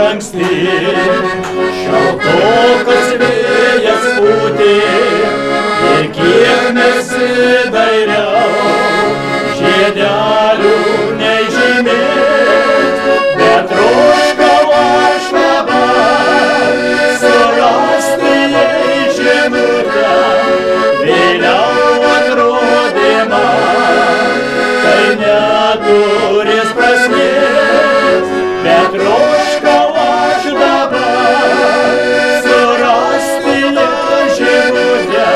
anksti, šaltokas vėjas pūtė ir kiek nesidairiau, žiedelių nežymėt, bet troškau aš dabar surasti jai žinutę. Vėliau atrodė man, tai neturės prasmės, bet troškau aš dabar surasti jai žinutę.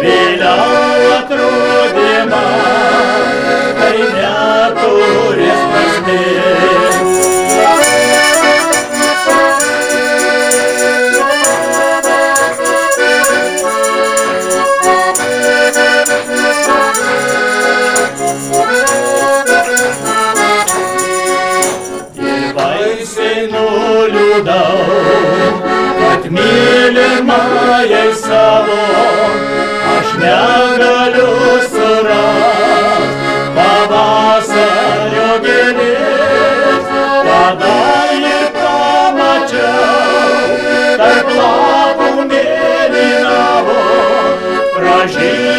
Vėliau atrodė man, tai neturės prasmės. Nuliūdau, kad mylimajai savo aš negaliu surast pavasario gėlės. Tada ir pamačiau, tarp lapų mėlynavo graži